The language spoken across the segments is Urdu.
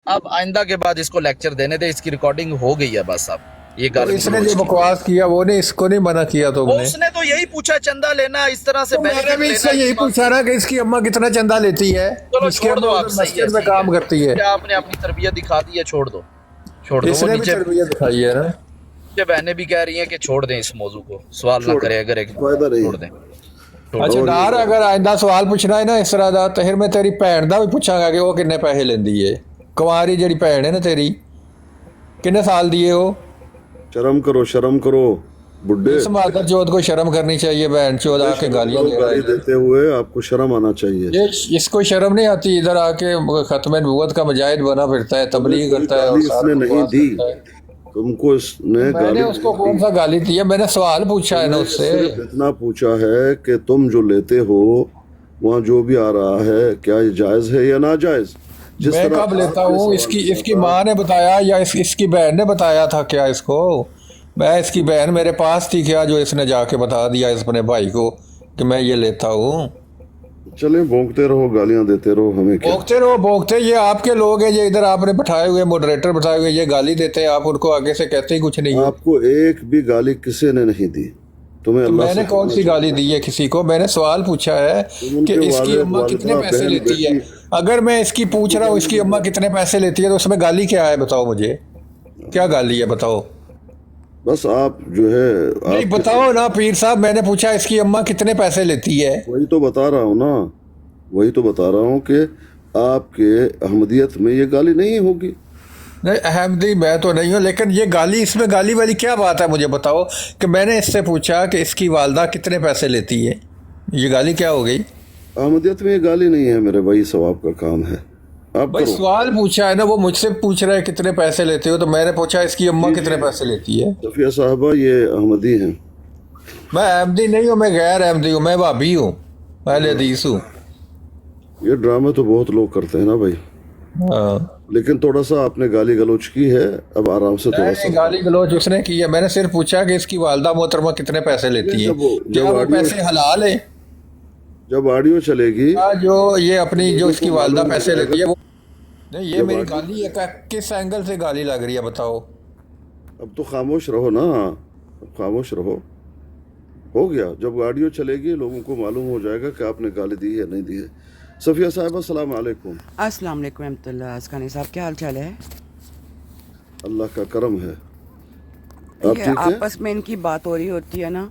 اب آئندہ کے بعد اس کو لیکچر دینے دے, اس کی ریکارڈنگ ہو گئی ہے بس. اب یہ تو اس نے جو بکواس کیا وہ نے اس کو نہیں منع کیا تم نے. اس نے تو یہی پوچھا چندہ لینا اس طرح سے. میں نے بھی اس سے یہی پوچھا نا کہ اس کی اماں کتنا چندہ لیتی ہے. چلو چھوڑ دو, آپ مسجد میں کام کرتی ہے. آپ نے اپنی تربیت دکھا دی ہے, چھوڑ دو. اس نے بھی تربیت دکھائی ہے نا. بہنیں بھی کہہ رہی ہیں کہ چھوڑ دیں اس موضوع کو, سوال نہ کرے اگر ایک چھوڑ دیں. اچھا ڈار, اگر آئندہ سوال پوچھنا ہے نا اس طرح دا, تو پھر میں تیری بھن دا بھی پوچھاں گا کہ وہ کنے پیسے لیندی ہے. کنواری جڑی بھن ہے نا تیری, کنے سال دیے وہ؟ شرم کرو بڈھے. اس مادر چوت کو شرم کرنی چاہیے. بہن چوت آ کے گالیاں دیتے ہوئے آپ کو شرم آنا چاہیے. اس کو شرم نہیں آتی, ادھر آ کے ختم نبوت کا مجاہد بنا پھرتا ہے, تبلیغ کرتا ہے. اس نے نہیں دی تم کو, اس نے میں نے اس کو کون سا گالی دی ہے؟ میں نے سوال پوچھا ہے نا اس سے. اتنا پوچھا ہے کہ تم جو لیتے ہو وہاں جو بھی آ رہا ہے کیا یہ جائز ہے یا ناجائز. میں کب لیتا ہوں؟ اس کی ماں نے بتایا یا اس کی بہن نے بتایا تھا کیا اس کو؟ میں اس کی بہن میرے پاس تھی کیا جو اس نے جا کے بتا دیا اس اپنے بھائی کو کہ میں یہ لیتا ہوں؟ چلیں بھونکتے رہو, گالیاں دیتے رہو, ہمیں کیا. بھونکتے یہ آپ کے لوگ ہیں, یہ ادھر آپ نے بٹھائے ہوئے ماڈریٹر بٹھائے ہوئے, یہ گالی دیتے ہیں, آپ ان کو آگے سے کہتے ہی کچھ نہیں. آپ کو ایک بھی گالی کسی نے نہیں دی تمہیں. میں نے کون سی گالی دی ہے کسی کو؟ میں نے سوال پوچھا ہے کہ اس کی اماں کتنے پیسے لیتی ہے. اگر میں اس کی پوچھ رہا ہوں اس کی اماں کتنے پیسے لیتی ہے تو اس میں گالی کیا ہے؟ بتاؤ مجھے, کیا گالی ہے بتاؤ. بس آپ جو ہے نہیں بتاؤ نا پیر صاحب, میں نے پوچھا اس کی اماں کتنے پیسے لیتی ہے. وہی تو بتا رہا ہوں نا, وہی تو بتا رہا ہوں کہ آپ کے احمدیت میں یہ گالی نہیں ہوگی. نہیں احمدی میں تو نہیں ہوں, لیکن یہ گالی, اس میں گالی والی کیا بات ہے مجھے بتاؤ. کہ میں نے اس سے پوچھا کہ اس کی والدہ کتنے پیسے لیتی ہے, یہ گالی کیا ہو گئی؟ احمدیت میں یہ گالی نہیں ہے میرے بھائی, ثواب کا کام ہے. آپ بھائی سوال پوچھا ہے نا, وہ مجھ سے پوچھ رہے ہیں کتنے پیسے لیتے ہو, تو میں نے پوچھا اس کی اماں کتنے پیسے لیتی ہے. صفیہ صاحبہ یہ احمدی ہیں. میں احمدی نہیں ہوں, میں غیر احمدی ہوں, میں بھابی ہوں, اہل حدیث ہوں. یہ ڈرامے تو بہت لوگ کرتے ہیں نا بھائی, لیکن تھوڑا سا آپ نے گالی گلوچ کی ہے, اب آرام سے تھوڑا سا. گالی گلوچ اس نے کی ہے, میں نے صرف پوچھا کہ اس کی والدہ محترمہ کتنے پیسے لیتی ہے, کیا وہ پیسے حلال ہے؟ جب آڈیو چلے گی جو یہ اپنی جو اس کی والدہ پیسے لیتی ہے وہ نہیں, یہ میری گالی ہے, کس اینگل سے گالی لگ رہی ہے بتاؤ. اب تو خاموش رہو نا, اب خاموش رہو, ہو گیا. جب آڈیو چلے گی لوگوں کو معلوم ہو جائے گا کہ آپ نے گالی دی ہے نہیں دی ہے. صفیہ صاحبہ السلام علیکم. السلام علیکم رحمۃ اللہ. اسکانی صاحب کیا حال چال ہے؟ اللہ کا کرم ہے. آپ یہ ٹھیک ہیں؟ آپس میں ان کی بات ہو رہی ہوتی ہے نا,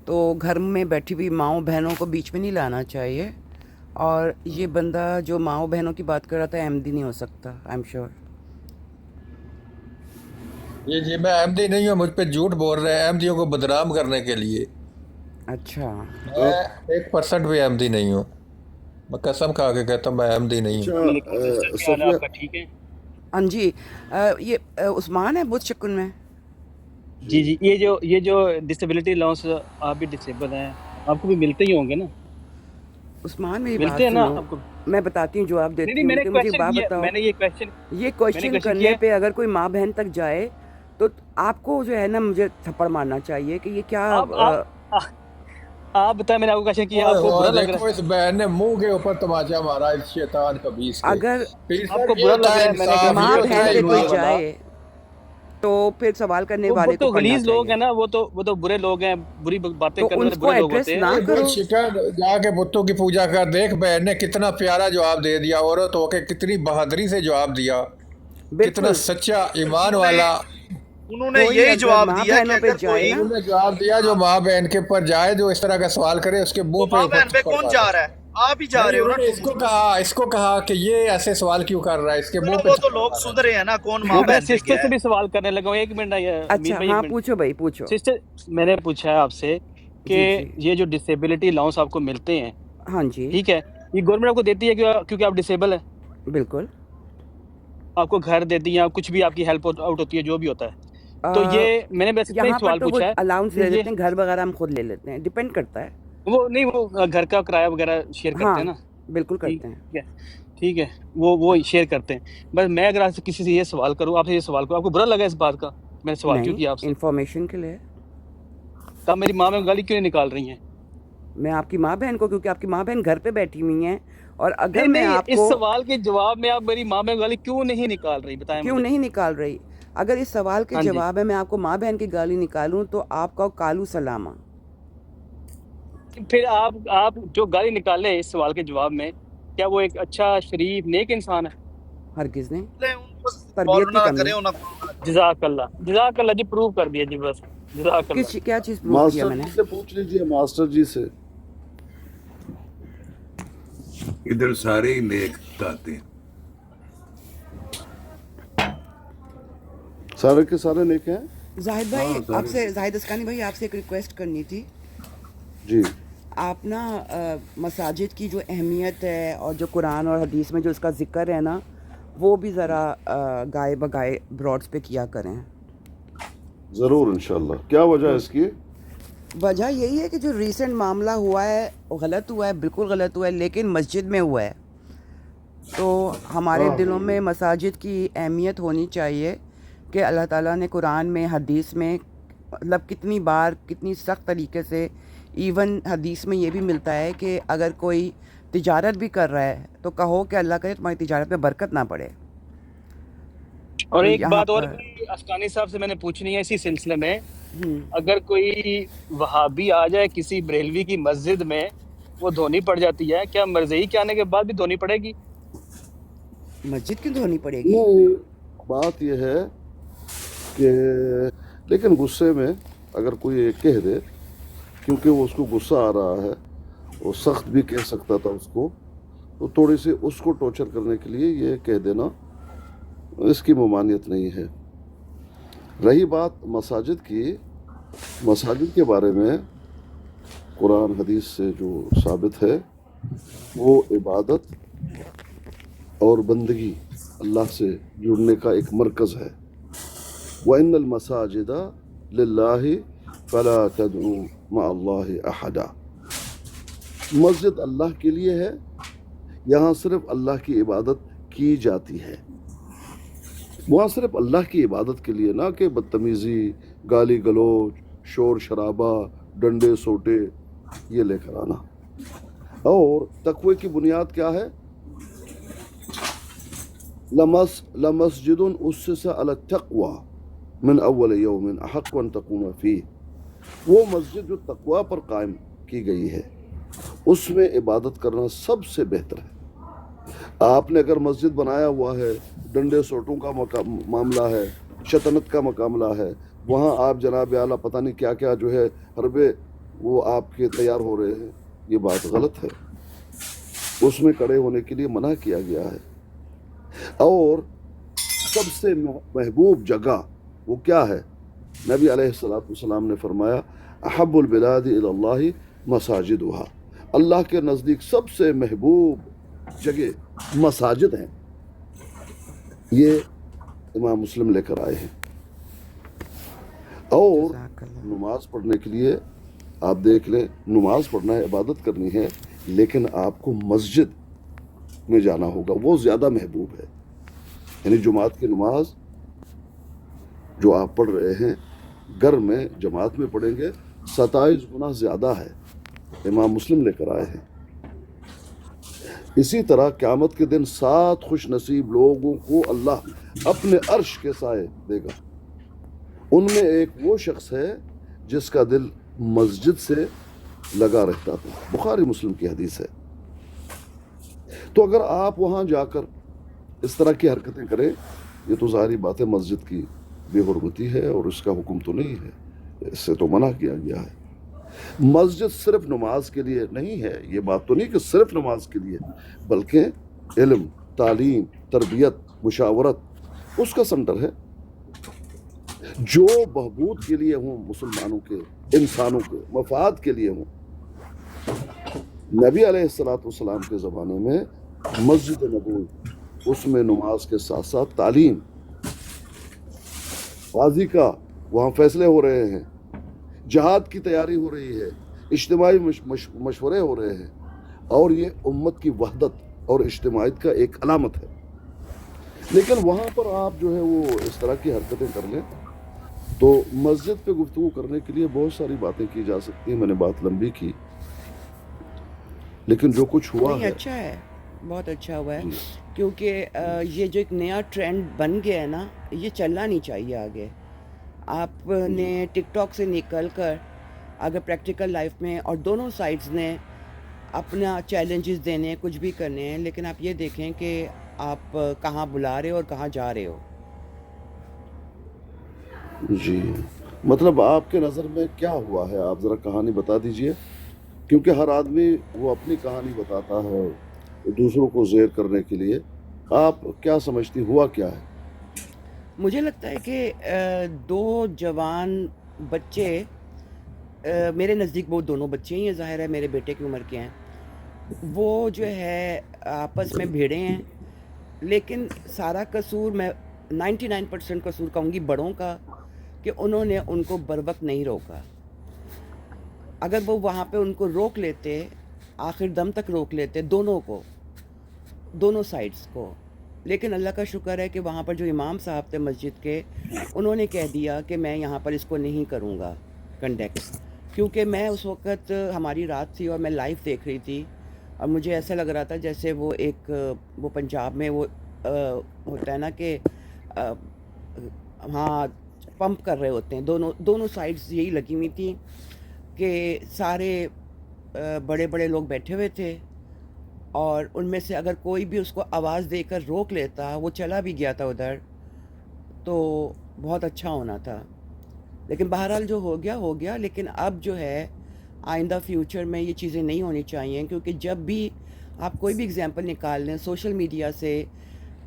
تو گھر میں بیٹھی ہوئی ماؤں بہنوں کو بیچ میں نہیں لانا چاہیے. اور یہ بندہ جو ماؤں بہنوں کی بات کر رہا تھا احمدی نہیں ہو سکتا, آئی ایم شیور. یہ میں احمدی نہیں ہوں, مجھ پہ جھوٹ بول رہے ہیں احمدیوں کو بدنام کرنے کے لیے. اچھا, میں 1% بھی احمدی نہیں ہوں, میں قسم کھا کے کہتا ہوں میں احمدی نہیں ہوں. ہاں جی, یہ عثمان ہے بہت شکن میں. جی یہ جو ڈسیبلٹی الاؤنس, آپ بھی ڈسیبل ہیں, آپ کو بھی ملتے ہی ہوں گے نا عثمان. میری ملتے بات ہیں نا سنو, آپ کو. میں بتاتی ہوں, جواب دیتی نہیں ہوں, میں نے لیکن مجھے بات کویشچن بتاؤ. میں نے یہ کویشچن کرنے پہ اگر کوئی ماں بہن تک جائے تو آپ کو جو ہے نا مجھے تھپڑ مارنا چاہیے کہ یہ کیا. آپ بتائیں, میں نے آپ کو کویشچن کیا, آپ کو برا لگ رہا ہے؟ اس بہن نے منہ کے اوپر تماچا مارا اس شیطان خبیث کے. اگر آپ کو برا لگ رہا ہے, میں نے ماں بہن پہ کوئی جائے تو پھر سوال کرنے والے کو پڑھنا غلیظ لوگ چاہیے. ہیں نا, وہ تو برے لوگ ہیں, بری باتیں تو کرنے ان والے کو برے لوگ ایڈریس ہوتے نہ ہیں. کرو. جا کے بتوں کی پوجا کر. دیکھ بہن نے کتنا پیارا جواب دے دیا, عورت ہو کے کتنی بہادری سے جواب دیا, کتنا سچا ایمان والا. انہوں نے یہی جواب دیا کہ اگر کوئی انہوں نے جواب دیا جو ماں بہن کے اوپر جائے, جو اس طرح کا سوال کرے اس کے منہ ماں بہن پہ کون جا رہا ہے, آپ ہی جا رہے ہو نا. اس کو کہا کہ یہ ایسے سوال کیوں کر رہا ہے, اس کے منہ پہ. وہ تو لوگ سدھرے ہیں نا, کون ماں بہن پہ سسٹر سے بھی سوال کرنے لگا ہوں, ایک منٹ. اچھا ہاں پوچھو بھائی پوچھو. سسٹر, میں نے پوچھا ہے آپ سے کہ یہ جو ڈسیبلٹی الاؤنس آپ کو ملتے ہیں, ہاں جی ٹھیک ہے, یہ گورنمنٹ آپ کو دیتی ہے کیونکہ آپ ڈسیبل ہیں؟ بالکل. آپ کو گھر دیتی ہیں, کچھ بھی آپ کی ہیلپ آؤٹ ہوتی ہے, جو بھی ہوتا ہے. تو یہ میں نے بس اتنا ہی سوال پوچھا ہے. الاؤنس لے لیتے ہیں, گھر وغیرہ ہم خود لے لیتے ہیں, ڈیپینڈ کرتا ہے. وہ نہیں, وہ گھر کا کرایہ وغیرہ شیئر کرتے ہیں نا. بالکل کرتے ہیں. ٹھیک ہے, وہ شیئر کرتے ہیں. بس میں اگر کسی سے یہ سوال کروں, آپ سے یہ سوال کروں, آپ کو برا لگا اس بات کا میں نے سوال کیوں کیا آپ سے؟ انفارمیشن کے لیے. تو آپ میری ماں میں گالی کیوں نہیں نکال رہی ہیں؟ میں آپ کی ماں بہن کو, کیونکہ آپ کی ماں بہن گھر پہ بیٹھی ہوئی ہیں, اور اگر نہیں میں نہیں، آپ اس کو سوال کے جواب میں آپ میری ماں بہن گالی کیوں نہیں نکال رہی بتائیں کیوں مجھے؟ نہیں نکال رہی، اگر اس سوال کے ہاں جی، جواب میں آپ کو ماں بہن کی گالی نکالوں تو آپ کا کالو سلامہ. پھر آپ جو گالی نکالیں اس سوال کے جواب میں، کیا وہ ایک اچھا شریف نیک انسان ہے؟ ہرگز نہیں، ان کو تربیت انوالو کی نہ کمی. کریں انہیں. جزاک اللہ جی، پروو کر دیا جی، بس جزاک اللہ. کیا چیز پروو کیا ماسٹر میں نے؟ جی سے پوچھ لیجئے، ماسٹر جی سے. ادھر سارے ہی نیک بتاتے ہیں. سارے کے سارے نیک ہیں. زاہد بھائی ہاں آپ سارے. سے، زاہد اسکانی بھائی آپ سے ایک ریکویسٹ کرنی تھی. جی آپ نا مساجد کی جو اہمیت ہے اور جو قرآن اور حدیث میں جو اس کا ذکر ہے نا، وہ بھی ذرا گائے بگائے براڈس پہ کیا کریں. ضرور انشاءاللہ. کیا وجہ ہے اس کی؟ وجہ یہی ہے کہ جو ریسنٹ معاملہ ہوا ہے وہ غلط ہوا ہے، بالکل غلط ہوا ہے، لیکن مسجد میں ہوا ہے. تو ہمارے دلوں میں مساجد کی اہمیت ہونی چاہیے کہ اللہ تعالیٰ نے قرآن میں، حدیث میں، مطلب کتنی بار کتنی سخت طریقے سے، ایون حدیث میں یہ بھی ملتا ہے کہ اگر کوئی تجارت بھی کر رہا ہے تو کہو کہ اللہ کرے تمہاری تجارت میں برکت نہ پڑے. اور تو ایک یہاں بات اور پر بھی اسکانی صاحب سے میں نے پوچھنی ہے اسی سلسلے میں، اگر کوئی وہابی آ جائے کسی بریلوی کی مسجد میں، وہ دھونی پڑ جاتی ہے، کیا مرزئی کے آنے کے بعد بھی دھونی پڑے گی؟ مسجد کیوں دھونی پڑے گی؟ نہیں، بات یہ ہے کہ لیکن غصے میں اگر کوئی یہ کہہ دے، کیونکہ وہ اس کو غصہ آ رہا ہے، وہ سخت بھی کہہ سکتا تھا اس کو، تو تھوڑی سی اس کو ٹارچر کرنے کے لیے یہ کہہ دینا، اس کی ممانعت نہیں ہے. رہی بات مساجد کی، مساجد کے بارے میں قرآن حدیث سے جو ثابت ہے وہ عبادت اور بندگی، اللہ سے جڑنے کا ایک مرکز ہے. وَإِنَّ الْمَسَاجِدَ لِلَّهِ فَلَا تَدْعُوا مَعَ اللَّهِ أَحَدًا. مسجد اللہ کے لیے ہے، یہاں صرف اللہ کی عبادت کی جاتی ہے. وہاں صرف اللہ کی عبادت کے لیے، نہ کہ بدتمیزی، گالی گلوچ، شور شرابہ، ڈنڈے سوٹے یہ لے کر آنا. اور تقوی کی بنیاد کیا ہے؟ لمسجد اسس علی التقوی من اول یوم احق ان تقوم فیہ. وہ مسجد جو تقوی پر قائم کی گئی ہے، اس میں عبادت کرنا سب سے بہتر ہے. آپ نے اگر مسجد بنایا ہوا ہے، ڈنڈے سوٹوں کا معاملہ ہے، شطنت کا معاملہ ہے، وہاں آپ جناب اعلیٰ پتہ نہیں کیا کیا جو ہے حربے وہ آپ کے تیار ہو رہے ہیں، یہ بات غلط ہے. اس میں کڑے ہونے کے لیے منع کیا گیا ہے. اور سب سے محبوب جگہ وہ کیا ہے؟ نبی علیہ السلام نے فرمایا احب البلاد الی اللہ مساجدها. اللہ کے نزدیک سب سے محبوب جگہ مساجد ہیں. یہ امام مسلم لے کر آئے ہیں. اور نماز پڑھنے کے لیے آپ دیکھ لیں، نماز پڑھنا ہے، عبادت کرنی ہے، لیکن آپ کو مسجد میں جانا ہوگا، وہ زیادہ محبوب ہے. یعنی جماعت کی نماز جو آپ پڑھ رہے ہیں گھر میں جماعت میں پڑھیں گے 27 گنا زیادہ ہے. امام مسلم لے کر آئے ہیں. اسی طرح قیامت کے دن 7 خوش نصیب لوگوں کو اللہ اپنے عرش کے سائے دے گا. ان میں ایک وہ شخص ہے جس کا دل مسجد سے لگا رہتا تھا. بخاری مسلم کی حدیث ہے. تو اگر آپ وہاں جا کر اس طرح کی حرکتیں کریں، یہ تو ظاہری بات ہے مسجد کی بے حرمتی ہے، اور اس کا حکم تو نہیں ہے، اس سے تو منع کیا گیا ہے. مسجد صرف نماز کے لیے نہیں ہے، یہ بات تو نہیں کہ صرف نماز کے لیے، بلکہ علم، تعلیم، تربیت، مشاورت اس کا سنٹر ہے. جو بہبود کے لیے ہوں، مسلمانوں کے، انسانوں کے مفاد کے لیے ہوں. نبی علیہ السلام کے زمانے میں مسجد نبوی، اس میں نماز کے ساتھ ساتھ تعلیم، قاضی کا وہاں فیصلے ہو رہے ہیں، جہاد کی تیاری ہو رہی ہے، اجتماعی مشورے ہو رہے ہیں، اور یہ امت کی وحدت اور اجتماعیت کا ایک علامت ہے. لیکن وہاں پر آپ جو ہے وہ اس طرح کی حرکتیں کر لیں تو مسجد پہ گفتگو کرنے کے لیے بہت ساری باتیں کی جا سکتی ہیں. میں نے بات لمبی کی، لیکن جو کچھ ہوا نہیں ہے اچھا ہے، بہت اچھا ہوا ہے کیونکہ یہ جو ایک نیا ٹرینڈ بن گیا ہے نا یہ چلنا نہیں چاہیے آگے. آپ نے ٹک ٹاک سے نکل کر اگر پریکٹیکل لائف میں اور دونوں سائڈز نے اپنا چیلنجز دینے ہیں کچھ بھی کرنے ہیں لیکن آپ یہ دیکھیں کہ آپ کہاں بلا رہے ہو اور کہاں جا رہے ہو. جی مطلب آپ کے نظر میں کیا ہوا ہے، آپ ذرا کہانی بتا دیجئے، کیونکہ ہر آدمی وہ اپنی کہانی بتاتا ہے دوسروں کو زیر کرنے کے لیے. آپ کیا سمجھتی ہوا کیا ہے؟ مجھے لگتا ہے کہ دو جوان بچے میرے نزدیک وہ دونوں بچے ہی ہیں، ظاہر ہے میرے بیٹے کی عمر کے ہیں، وہ جو ہے آپس میں بھیڑے ہیں لیکن سارا قصور میں 99% قصور کہوں گی بڑوں کا کہ انہوں نے ان کو بروقت نہیں روکا. اگر وہ وہاں پہ ان کو روک لیتے آخر دم تک روک لیتے دونوں کو دونوں سائڈز کو، لیکن اللہ کا شکر ہے کہ وہاں پر جو امام صاحب تھے مسجد کے انہوں نے کہہ دیا کہ میں یہاں پر اس کو نہیں کروں گا کنڈکٹ، کیونکہ میں اس وقت ہماری رات تھی اور میں لائیو دیکھ رہی تھی اور مجھے ایسا لگ رہا تھا جیسے وہ ایک وہ پنجاب میں وہ ہوتا ہے نا کہ ہاں پمپ کر رہے ہوتے ہیں، دونوں سائڈز یہی لگی ہوئی تھیں کہ سارے بڑے بڑے لوگ بیٹھے ہوئے تھے اور ان میں سے اگر کوئی بھی اس کو آواز دے کر روک لیتا وہ چلا بھی گیا تھا ادھر تو بہت اچھا ہونا تھا. لیکن بہرحال جو ہو گیا لیکن اب جو ہے آئندہ فیوچر میں یہ چیزیں نہیں ہونی چاہیے کیونکہ جب بھی آپ کوئی بھی اگزامپل نکال لیں سوشل میڈیا سے،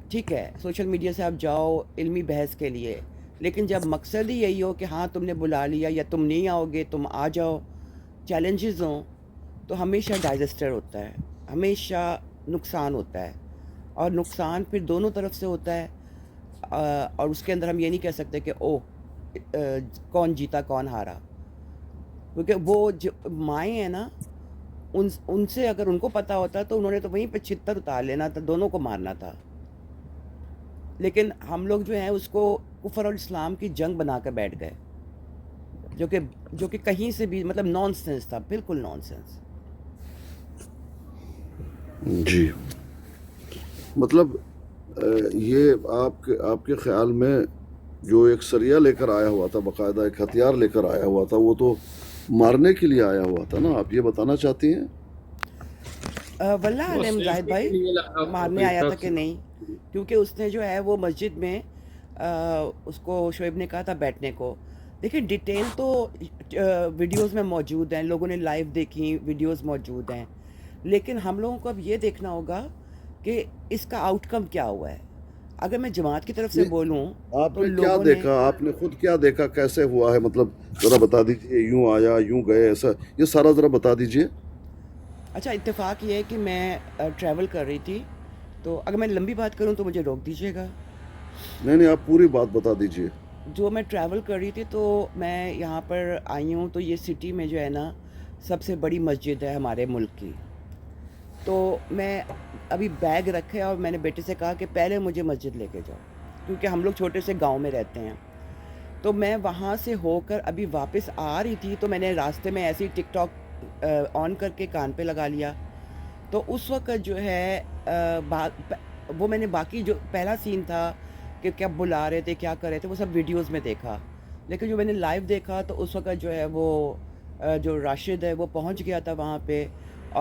ٹھیک ہے سوشل میڈیا سے آپ جاؤ علمی بحث کے لیے لیکن جب مقصد ہی یہی ہو کہ ہاں تم نے بلا لیا یا تم نہیں آؤ گے تم آ جاؤ چیلنجز ہوں تو ہمیشہ ڈائزسٹر ہوتا ہے، ہمیشہ نقصان ہوتا ہے اور نقصان پھر دونوں طرف سے ہوتا ہے. اور اس کے اندر ہم یہ نہیں کہہ سکتے کہ کون جیتا کون ہارا، کیونکہ وہ جو مائیں ہیں نا ان سے اگر ان کو پتہ ہوتا تو انہوں نے تو وہیں پہ چھتر اتار لینا تھا، دونوں کو مارنا تھا. لیکن ہم لوگ جو ہیں اس کو کفر اور اسلام کی جنگ بنا کر بیٹھ گئے جو کہ کہیں سے بھی مطلب نان سینس تھا، بالکل نان سینس. جی مطلب یہ آپ کے خیال میں جو ایک سریہ لے کر آیا ہوا تھا، باقاعدہ ایک ہتھیار لے کر آیا ہوا تھا، وہ تو مارنے کے لیے آیا ہوا تھا نا، آپ یہ بتانا چاہتی ہیں؟ واللہ عالم زاہد بھائی مارنے آیا تھا کہ نہیں، کیونکہ اس نے جو ہے وہ مسجد میں اس کو شعیب نے کہا تھا بیٹھنے کو. دیکھیں ڈیٹیل تو ویڈیوز میں موجود ہیں، لوگوں نے لائیو دیکھی، ویڈیوز موجود ہیں، لیکن ہم لوگوں کو اب یہ دیکھنا ہوگا کہ اس کا آؤٹ کم کیا ہوا ہے. اگر میں جماعت کی طرف سے بولوں آپ تو نے کیا لوگوں دیکھا، آپ نے خود کیا دیکھا، کیسے ہوا ہے، مطلب ذرا بتا دیجئے، یوں آیا یوں گئے ایسا یہ سارا ذرا بتا دیجئے. اچھا اتفاق یہ ہے کہ میں ٹریول کر رہی تھی تو اگر میں لمبی بات کروں تو مجھے روک دیجیے گا. نہیں آپ پوری بات بتا دیجئے. جو میں ٹریول کر رہی تھی تو میں یہاں پر آئی ہوں تو یہ سٹی میں جو ہے نا سب سے بڑی مسجد ہے ہمارے ملک کی. تو میں ابھی بیگ رکھے اور میں نے بیٹے سے کہا کہ پہلے مجھے مسجد لے کے جاؤ کیونکہ ہم لوگ چھوٹے سے گاؤں میں رہتے ہیں. تو میں وہاں سے ہو کر ابھی واپس آ رہی تھی تو میں نے راستے میں ایسی ٹک ٹاک آن کر کے کان پہ لگا لیا. تو اس وقت جو ہے وہ میں نے باقی جو پہلا سین تھا کہ کیا بلا رہے تھے کیا کر رہے تھے وہ سب ویڈیوز میں دیکھا، لیکن جو میں نے لائیو دیکھا تو اس وقت جو ہے وہ جو راشد ہے وہ پہنچ گیا تھا وہاں پہ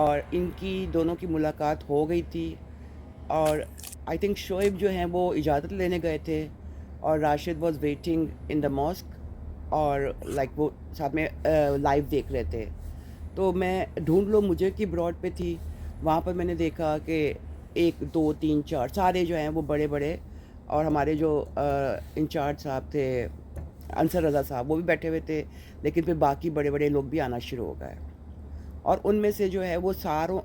اور ان کی دونوں کی ملاقات ہو گئی تھی. اور آئی تھنک شعیب جو ہیں وہ اجازت لینے گئے تھے اور Rashid was waiting in the mask اور لائک وہ ساتھ میں لائیو دیکھ رہے تھے. تو میں ڈھونڈ لو مجھے کی براڈ پہ تھی، وہاں پر میں نے دیکھا کہ 1 2 3 4 سارے جو ہیں وہ بڑے بڑے اور ہمارے جو انچارج صاحب تھے انصر رضا صاحب وہ بھی بیٹھے ہوئے تھے، لیکن پھر باقی بڑے بڑے لوگ بھی آنا شروع ہو گئے. اور ان میں سے جو ہے وہ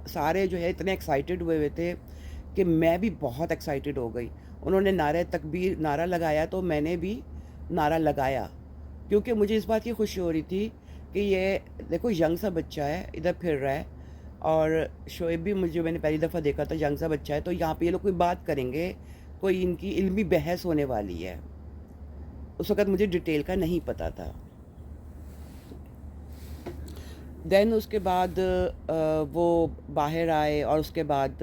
سارے جو ہے اتنے ایکسائٹیڈ ہوئے تھے کہ میں بھی بہت ایکسائٹیڈ ہو گئی. انہوں نے نعرہ تکبیر نعرہ لگایا تو میں نے بھی نعرہ لگایا کیونکہ مجھے اس بات کی خوشی ہو رہی تھی کہ یہ دیکھو ینگ سا بچہ ہے ادھر پھر رہا ہے اور شعیب بھی میں نے پہلی دفعہ دیکھا تھا ینگ سا بچہ ہے تو یہاں پہ یہ لوگ کوئی بات کریں گے، کوئی ان کی علمی بحث ہونے والی ہے. اس وقت مجھے ڈیٹیل کا نہیں پتہ تھا. دین اس کے بعد وہ باہر آئے اور اس کے بعد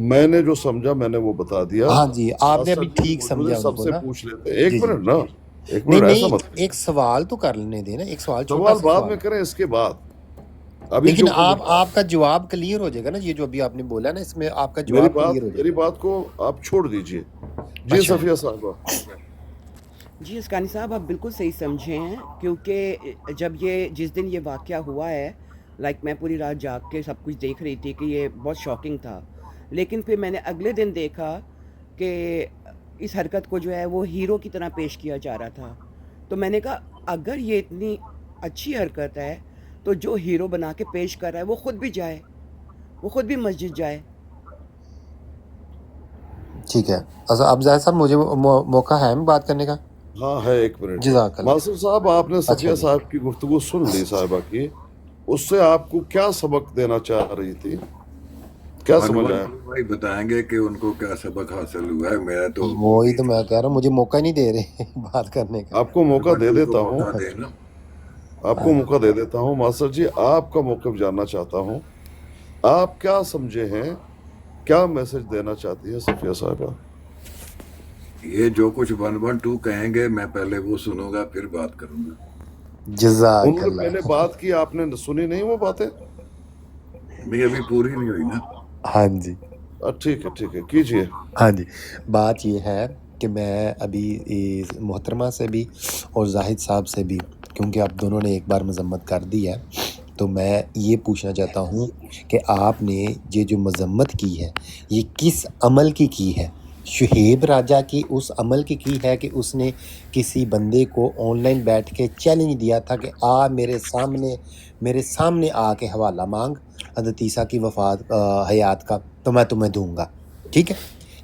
میں نے جو سمجھا میں نے وہ بتا دیا. ہاں جی آپ نے ماسٹر ابھی جی ٹھیک موجود سمجھا ہے, ان سب کو سے نا. پوچھ لیتے. جی ایک جی منٹ نا, ایک نہیں منٹ, ایسا نہیں مت. ایک سوال تو کرنے دیں نا, ایک سوال چھوٹا سوال سا بعد سوال میں ہے. کریں, اس کے بعد ابھی لیکن جو آپ کا جواب کلیئر ہو جائے گا نا, یہ جو ابھی آپ نے بولا نا اس میں آپ کا میری جواب کلیئر ہو جائے میری گا. بات کو آپ چھوڑ دیجئے. جی اچھا صفیہ صاحبہ. جی اسکانی صاحب آپ بالکل صحیح سمجھے ہیں، کیونکہ جب جس دن یہ واقعہ ہوا ہے، میں پوری رات جاگ کے سب کچھ دیکھ رہی تھی کہ یہ بہت شاکنگ تھا، لیکن پھر میں نے اگلے دن دیکھا کہ اس حرکت کو جو ہے وہ ہیرو کی طرح پیش کیا جا رہا تھا. تو میں نے کہا اگر یہ اتنی اچھی حرکت ہے تو جو ہیرو بنا کے پیش کر رہا ہے وہ خود بھی جائے، وہ خود بھی مسجد جائے. ٹھیک ہے. اب ظاہر صاحب مجھے موقع ہے بات کرنے کا. ہاں ہے, ایک منٹ. جزاک اللہ. ماسٹر صاحب آپ نے اچھا صفیہ جی صاحب کی گفتگو سن لی صاحبہ کی, اس سے آپ کو کیا سبق دینا چاہ رہی تھی, کیا سمجھ آیا؟ بھائی بتائیں گے کہ ان کو کیا سبق حاصل ہوا ہے. میرا تو وہی تو میں کہہ رہا ہوں, مجھے موقع نہیں دے رہے بات کرنے کا. آپ کو موقع دے دیتا ہوں, موقع دے نا. آپ کو موقع دے دیتا ہوں. ماسٹر جی آپ کا موقف جاننا چاہتا ہوں, آپ کیا سمجھے ہیں, کیا میسج دینا چاہتی ہے صفیہ صاحبہ؟ یہ جو کچھ 112 کہیں گے میں پہلے وہ سنوں گا پھر بات کروں گا. جزاک انہوں نے پہلے اللہ. بات کی, آپ نے سنی نہیں وہ باتیں؟ نہیں ابھی پوری نہیں ہوئی نا. ہاں جی ٹھیک ہے, ٹھیک ہے, کیجئے. ہاں جی. بات یہ ہے کہ میں ابھی محترمہ سے بھی اور زاہد صاحب سے بھی, کیونکہ آپ دونوں نے ایک بار مذمت کر دی ہے, تو میں یہ پوچھنا چاہتا ہوں کہ آپ نے یہ جو مذمت کی ہے یہ کس عمل کی ہے؟ شہیب راجہ کی اس عمل کی ہے کہ اس نے کسی بندے کو آن لائن بیٹھ کے چیلنج دیا تھا کہ میرے سامنے آ کے حوالہ مانگ حضرت عیسیٰ کی وفات حیات کا تو میں تمہیں دوں گا. ٹھیک ہے,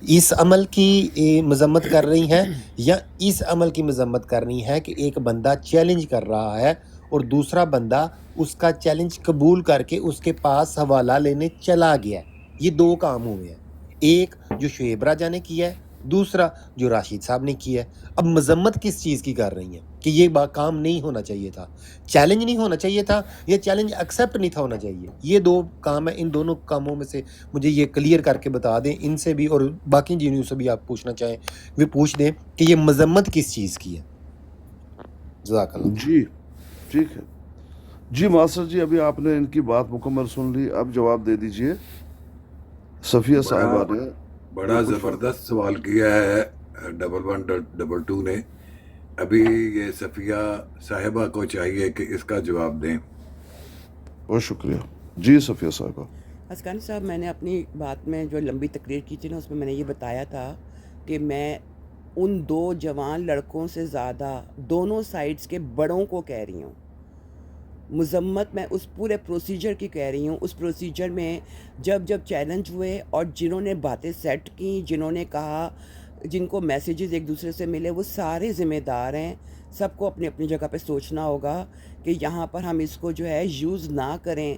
اس عمل کی مذمت کر رہی ہیں یا اس عمل کی مذمت کر رہی ہیں کہ ایک بندہ چیلنج کر رہا ہے اور دوسرا بندہ اس کا چیلنج قبول کر کے اس کے پاس حوالہ لینے چلا گیا ہے؟ یہ دو کام ہوئے ہیں, ایک جو شعیب راجہ نے کیا ہے, دوسرا جو راشد صاحب نے کیا ہے. اب مذمت کس چیز کی کر رہی ہیں کہ یہ کام نہیں ہونا چاہیے تھا, چیلنج نہیں ہونا چاہیے تھا, یہ چیلنج ایکسیپٹ نہیں تھا ہونا چاہیے؟ یہ دو کام ہیں. ان دونوں کاموں میں سے مجھے یہ کلیئر کر کے بتا دیں, ان سے بھی اور باقی جنہوں سے بھی آپ پوچھنا چاہیں وہ پوچھ دیں کہ یہ مذمت کس چیز کی ہے. جزاک اللہ. جی ٹھیک ہے. جی ماسٹر جی ابھی آپ نے ان کی بات مکمل سن لی, اب جواب دے دیجئے. صفیہ صاحبہ نے بڑا زبردست سوال کیا ہے 1122 نے. ابھی یہ صفیہ صاحبہ کو چاہیے کہ اس کا جواب دیں. بہت شکریہ. جی صفیہ صاحبہ. اسکانی صاحب میں نے اپنی بات میں جو لمبی تقریر کی تھی نا, اس میں میں نے یہ بتایا تھا کہ میں ان دو جوان لڑکوں سے زیادہ دونوں سائڈز کے بڑوں کو کہہ رہی ہوں. مذمت میں اس پورے پروسیجر کی کہہ رہی ہوں. اس پروسیجر میں جب چیلنج ہوئے اور جنہوں نے باتیں سیٹ کی, جنہوں نے کہا, جن کو میسیجز ایک دوسرے سے ملے, وہ سارے ذمہ دار ہیں. سب کو اپنی اپنی جگہ پہ سوچنا ہوگا کہ یہاں پر ہم اس کو جو ہے یوز نہ کریں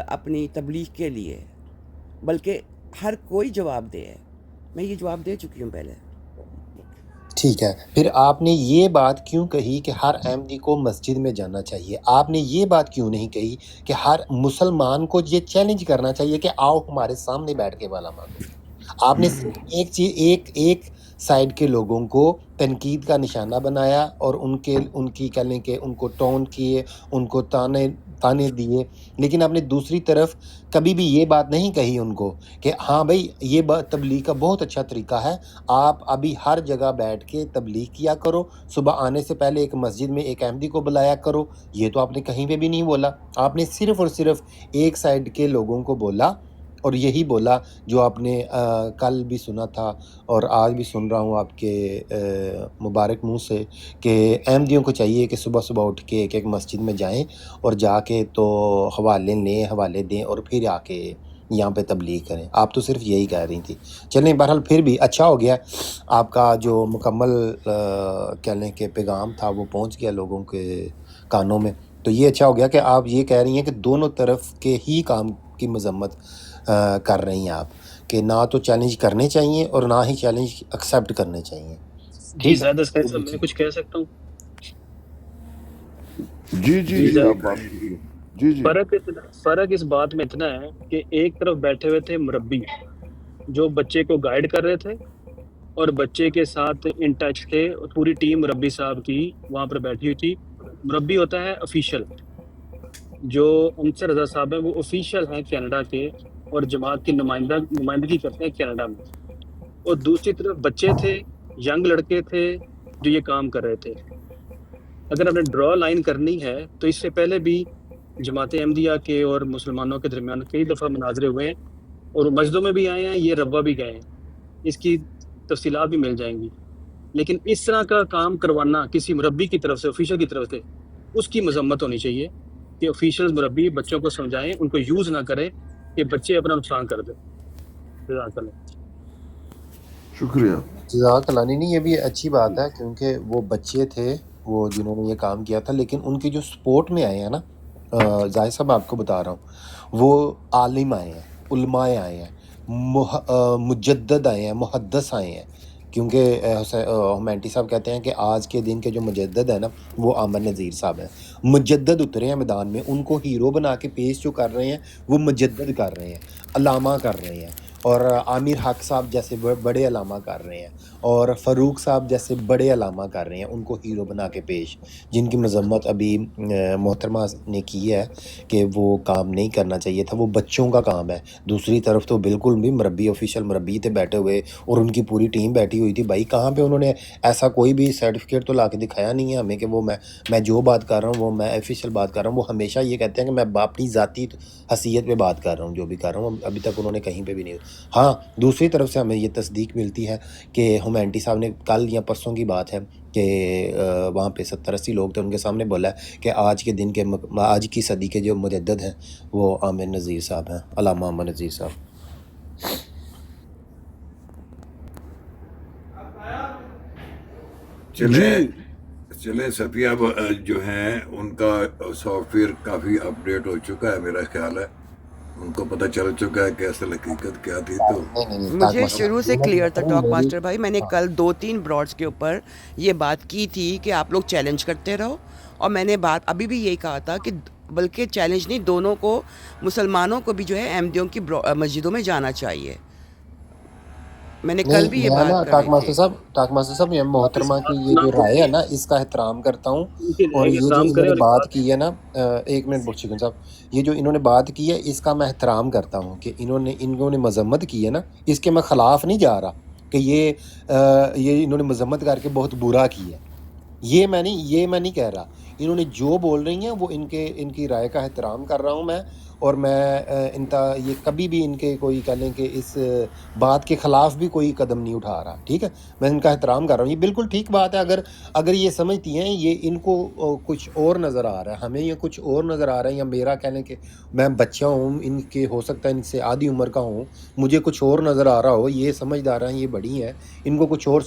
اپنی تبلیغ کے لیے, بلکہ ہر کوئی جواب دے. میں یہ جواب دے چکی ہوں پہلے. ٹھیک ہے, پھر آپ نے یہ بات کیوں کہی کہ ہر احمدی کو مسجد میں جانا چاہیے؟ آپ نے یہ بات کیوں نہیں کہی کہ ہر مسلمان کو یہ چیلنج کرنا چاہیے کہ آؤ ہمارے سامنے بیٹھ کے والا مانگو؟ آپ نے صرف ایک چیز ایک سائڈ کے لوگوں کو تنقید کا نشانہ بنایا اور ان کی کہہ لیں کہ ان کو ٹون کیے, ان کو تانے دیے, لیکن آپ نے دوسری طرف کبھی بھی یہ بات نہیں کہی ان کو کہ ہاں بھائی یہ تبلیغ کا بہت اچھا طریقہ ہے, آپ ابھی ہر جگہ بیٹھ کے تبلیغ کیا کرو, صبح آنے سے پہلے ایک مسجد میں ایک احمدی کو بلایا کرو. یہ تو آپ نے کہیں پہ بھی نہیں بولا. آپ نے صرف اور صرف ایک سائڈ کے لوگوں کو بولا, اور یہی بولا جو آپ نے کل بھی سنا تھا اور آج بھی سن رہا ہوں آپ کے مبارک منہ سے کہ احمدیوں کو چاہیے کہ صبح صبح اٹھ کے ایک مسجد میں جائیں اور جا کے تو حوالے دیں اور پھر آ کے یہاں پہ تبلیغ کریں. آپ تو صرف یہی کہہ رہی تھی. چلیں بہرحال پھر بھی اچھا ہو گیا, آپ کا جو مکمل کہہ لیں کہ پیغام تھا وہ پہنچ گیا لوگوں کے کانوں میں. تو یہ اچھا ہو گیا کہ آپ یہ کہہ رہی ہیں کہ دونوں طرف کے ہی کام کی مذمت کر رہی ہیں آپ, کہ نہ تو چیلنج کرنے چاہیے اور نہ ہی چیلنج ایکسیپٹ کرنے چاہیے. جی زیادہ صاحب میں کچھ کہہ سکتا ہوں؟ جی آپ بات کیجیے. جی فرق اس بات میں اتنا ہے کہ ایک طرف بیٹھے ہوئے تھے مربی, جو بچے کو گائیڈ کر رہے تھے اور بچے کے ساتھ ان ٹچ تھے، اور پوری ٹیم مربی صاحب کی وہاں پر بیٹھی ہوئی تھی۔ مربی ہوتا ہے آفیشیل، جو انصر رضا صاحب ہیں وہ آفیشیل ہیں کینیڈا کے، اور جماعت کی نمائندگی کرتے ہیں کینیڈا میں، اور دوسری طرف بچے تھے، ینگ لڑکے تھے جو یہ کام کر رہے تھے۔ اگر ہم نے ڈرا لائن کرنی ہے تو اس سے پہلے بھی جماعت احمدیہ کے اور مسلمانوں کے درمیان کئی دفعہ مناظرے ہوئے ہیں، اور مسجدوں میں بھی آئے ہیں، یہ ربوہ بھی گئے ہیں، اس کی تفصیلات بھی مل جائیں گی۔ لیکن اس طرح کا کام کروانا کسی مربی کی طرف سے، آفیشل کی طرف سے، اس کی مذمت ہونی چاہیے کہ آفیشل مربی بچوں کو سمجھائیں، ان کو یوز نہ کریں کہ بچے اپنا نقصان کر دیں۔ جزاک اللہ۔ شکریہ۔ جزاک اللہ۔ نہیں، یہ بھی اچھی بات ہے، کیونکہ وہ بچے تھے وہ جنہوں نے یہ کام کیا تھا، لیکن ان کی جو سپورٹ میں آئے ہیں نا، زاہد صاحب آپ کو بتا رہا ہوں، وہ عالم آئے ہیں، علماء آئے ہیں، مجدد آئے ہیں، محدث آئے ہیں، کیونکہ ہمینٹی صاحب کہتے ہیں کہ آج کے دن کے جو مجدد ہیں نا وہ عامر نذیر صاحب ہیں۔ مجدد اترے ہیں میدان میں، ان کو ہیرو بنا کے پیش جو کر رہے ہیں وہ مجدد کر رہے ہیں، علامہ کر رہے ہیں، اور عامر حق صاحب جیسے بڑے علامہ کر رہے ہیں، اور فاروق صاحب جیسے بڑے علامہ کر رہے ہیں، ان کو ہیرو بنا کے پیش، جن کی مذمت ابھی محترمہ نے کی ہے کہ وہ کام نہیں کرنا چاہیے تھا، وہ بچوں کا کام ہے۔ دوسری طرف تو بالکل بھی مربی، آفیشیل مربی تھے بیٹھے ہوئے، اور ان کی پوری ٹیم بیٹھی ہوئی تھی۔ بھائی کہاں پہ انہوں نے ایسا کوئی بھی سرٹیفکیٹ تو لا کے دکھایا نہیں ہے ہمیں کہ وہ میں جو بات کر رہا ہوں وہ میں آفیشیل بات کر رہا ہوں۔ وہ ہمیشہ یہ کہتے ہیں کہ میں اپنی ذاتی حیثیت پہ بات کر رہا ہوں، جو بھی کر رہا ہوں ابھی تک انہوں نے کہیں پہ بھی نہیں۔ ہاں، دوسری طرف سے ہمیں یہ تصدیق ملتی ہے کہ ہمینٹی صاحب نے کل یا پرسوں کی بات ہے کہ وہاں پہ 70-80 لوگ تھے، ان کے سامنے بولا ہے کہ آج کے دن کے آج کی صدی کے جو مجدد ہیں وہ عامر نذیر صاحب ہیں، علامہ عامر نذیر صاحب۔ چلیں صفیہ جو ہیں ان کا سافٹ ویئر کافی اپ ڈیٹ ہو چکا ہے، میرا خیال ہے ان کو پتہ چل چکا ہے کہ اصل حقیقت کیا تھی۔ تو مجھے شروع سے کلیئر تھا ٹاک ماسٹر بھائی، میں نے کل 2-3 براڈز کے اوپر یہ بات کی تھی کہ آپ لوگ چیلنج کرتے رہو، اور میں نے بات ابھی بھی یہی کہا تھا کہ بلکہ چیلنج نہیں، دونوں کو، مسلمانوں کو بھی جو ہے احمدیوں کی مسجدوں میں جانا چاہیے۔ میں نے کل بھی یہ بات کر ٹاک رہی ماسٹر تھی۔ صاحب، ٹاک ماسٹر صاحب، میں محترمہ کی یہ جو رائے ہے نا اس کا احترام کرتا ہوں، ان کی اور رائے یہ کا جو احترام انہوں کریں، نے اور ایک بات بات کی ہے نا، ایک منٹ بخشیے صاحب، یہ جو انہوں نے بات کی ہے اس کا میں احترام کرتا ہوں کہ انہوں نے مذمت کی ہے نا، اس کے میں خلاف نہیں جا رہا کہ یہ انہوں نے مذمت کر کے بہت برا کی ہے، یہ میں نہیں کہہ رہا۔ انہوں نے جو بول رہی ہیں وہ ان کی رائے کا احترام کر رہا ہوں میں، اور میں ان کا یہ کبھی بھی ان کے کوئی کہہ لیں کہ اس بات کے خلاف بھی کوئی قدم نہیں اٹھا رہا، ٹھیک ہے، میں ان کا احترام کر رہا ہوں۔ یہ بالکل ٹھیک بات ہے، اگر یہ سمجھتی ہیں یہ ان کو کچھ اور نظر آ رہا ہے، ہمیں یہ کچھ اور نظر آ رہا ہے، یا میرا کہہ لیں کہ میں بچہ ہوں، ان کے ہو سکتا ہے ان سے آدھی عمر کا ہوں، مجھے کچھ اور نظر آ رہا ہو، یہ سمجھدار ہیں، یہ بڑی ہیں، ان کو کچھ اور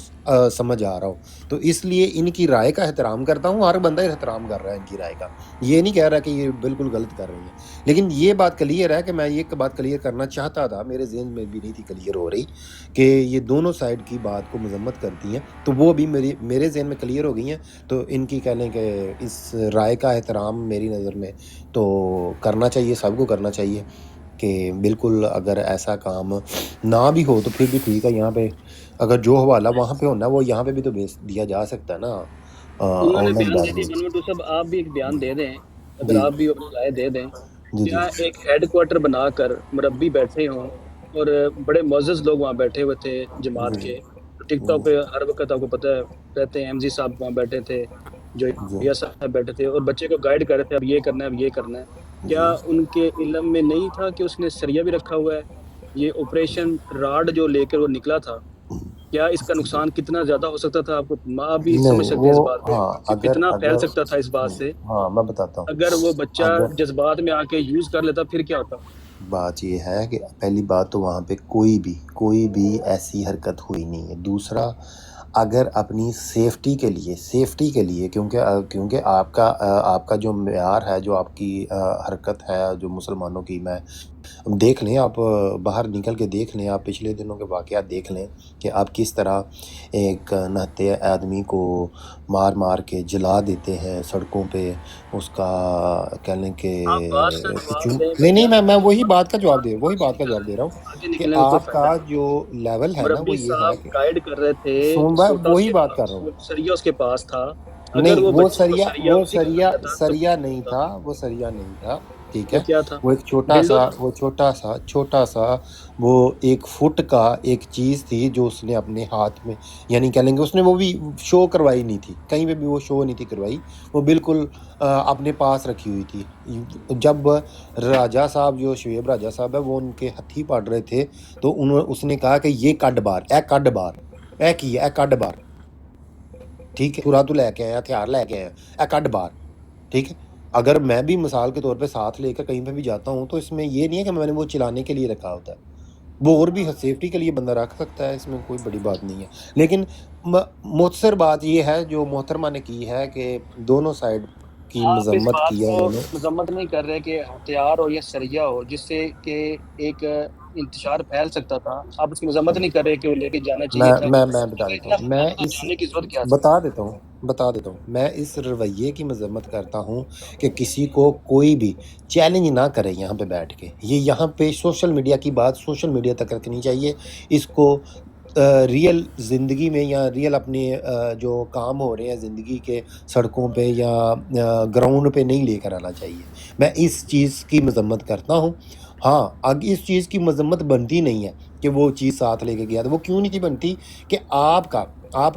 سمجھ آ رہا ہو، تو اس لیے ان کی رائے کا احترام کرتا ہوں۔ ہر بندہ احترام کر رہا ہے ان کی رائے کا، یہ نہیں کہہ رہا کہ یہ بالکل غلط کر رہی ہیں، لیکن یہ بات کلیئر ہے کہ میں یہ بات کلیئر کرنا چاہتا تھا، میرے ذہن میں بھی نہیں تھی کلیئر ہو رہی، کہ یہ دونوں سائڈ کی بات کو مذمت کرتی ہیں، تو وہ بھی میرے ذہن میں کلیئر ہو گئی ہیں، تو ان کی کہہ لیں کہ اس رائے کا احترام میری نظر میں تو کرنا چاہیے، سب کو کرنا چاہیے، کہ بالکل اگر ایسا کام نہ بھی ہو تو پھر بھی ٹھیک ہے، یہاں پہ اگر جو حوالہ وہاں پہ ہونا وہ یہاں پہ بھی تو بھیج دیا جا سکتا ہے نا انہوں آن نے لائن بیان دے بارے دیا، میں۔ منوٹو صاحب آپ بھی ایک بیان دے دیں، اگر جی آپ بھی اپنی رائے دے دیں، جی کیا ایک ہیڈ کوارٹر بنا کر مربی بیٹھے ہوں، اور بڑے معزز لوگ وہاں بیٹھے ہوئے تھے جماعت جی کے، ٹک ٹاک پہ ہر وقت آپ کو پتہ ہے رہتے ہیں، ایم جی صاحب وہاں بیٹھے تھے، جو جی یا صاحب بیٹھے تھے، اور بچے کو گائیڈ کر رہے تھے، اب یہ کرنا ہے، اب یہ کرنا ہے، کیا جی ان کے علم میں نہیں تھا کہ اس نے سریا بھی رکھا ہوا ہے؟ یہ آپریشن راڈ جو لے کر وہ نکلا تھا، کیا اس کا نقصان کتنا زیادہ ہو سکتا تھا؟ آپ کو ماں بھی سمجھ نہیں سکتے ہیں وہ اس بات کو ہاں کہ اگر فتنہ پھیل اگر سکتا تھا اس بات سے، ہاں میں بتاتا ہوں، اگر وہ بچہ اگر جذبات میں آ کے یوز کر لیتا پھر کیا ہوتا؟ بات یہ ہے کہ پہلی بات تو وہاں پہ کوئی بھی ایسی حرکت ہوئی نہیں ہے۔ دوسرا، اگر اپنی سیفٹی کے لیے کیونکہ آپ کا جو معیار ہے، جو آپ کی حرکت ہے جو مسلمانوں کی، میں دیکھ لیں آپ، باہر نکل کے دیکھ لیں آپ، پچھلے دنوں کے واقعات دیکھ لیں کہ آپ کس طرح ایک نہتے آدمی کو مار مار کے جلا دیتے ہیں سڑکوں پہ، اس کا کہہ لیں کہ آپ بات کا جواب دیں نہیں بھیا، میں وہی بات کا جواب بات دے بہت رہا ہوں آگے کہ نکلنے کا کوئی آپ فائدہ کا نہیں جو لیول ہے نا مربی وہ یہ ہے صاحب کہ گائیڈ کر رہے تھے سومبا سوٹا اس وہی کے بات کر پاس، رہا ہوں، وہ سریا اس کے پاس تھا، اگر نہیں وہ وہ بچے کو سریا سریا اسی کا مل جاتا تو سریا کیا نہیں ہوتا؟ تھا، وہ سریا نہیں تھا، ٹھیک تو ہے، کیا تھا؟ وہ ایک ڈلڈو تھا۔ چھوٹا سا وہ ایک فٹ کا ایک چیز تھی جو اس نے اپنے ہاتھ میں، یعنی کہہ لیں گے اس نے وہ بھی شو کروائی نہیں تھی، کہیں پہ بھی وہ شو نہیں تھی کروائی، وہ بالکل اپنے پاس رکھی ہوئی تھی۔ جب راجہ صاحب جو شعیب راجہ صاحب ہے وہ ان کے ہتھی پڑ رہے تھے تو اس نے کہا کہ یہ کڈ بار اے کڈ بار ٹھیک ہے، تو لے کے آیا، ہتھیار لے کے آیا، اے کڈ بار، ٹھیک ہے۔ اگر میں بھی مثال کے طور پہ ساتھ لے کر کہیں پہ بھی جاتا ہوں تو اس میں یہ نہیں ہے کہ میں نے وہ چلانے کے لیے رکھا ہوتا ہے، وہ اور بھی سیفٹی کے لیے بندہ رکھ سکتا ہے، اس میں کوئی بڑی بات نہیں ہے۔ لیکن مؤثر بات یہ ہے جو محترمہ نے کی ہے کہ دونوں سائڈ کی آپ اس مذمت بات کی ہے کو انہوں نے۔ مذمت نہیں کر رہے کہ ہتھیار ہو یا سریا ہو جس سے کہ ایک انتشار پھیل سکتا تھا، آپ اس کی مذمت نہیں کر رہے کہ وہ لے کے جانا چاہیے تھا، میں بتا اگر دیتا اتنا ہوں، بڑا تھا تو جانے کی ضرورت کیا تھی؟ بتا دیتا ہوں میں اس رویے کی مذمت کرتا ہوں کہ کسی کو کوئی بھی چیلنج نہ کرے یہاں پہ بیٹھ کے، یہ یہاں پہ سوشل میڈیا کی بات سوشل میڈیا تک رکھنی چاہیے، اس کو ریئل زندگی میں یا ریئل اپنے جو کام ہو رہے ہیں زندگی کے سڑکوں پہ یا گراؤنڈ پہ نہیں لے کر آنا چاہیے، میں اس چیز کی مذمت کرتا ہوں۔ ہاں اب اس چیز کی مذمت بنتی نہیں ہے کہ وہ چیز ساتھ لے کے گیا تھا، وہ کیوں نہیں تھی بنتی کہ آپ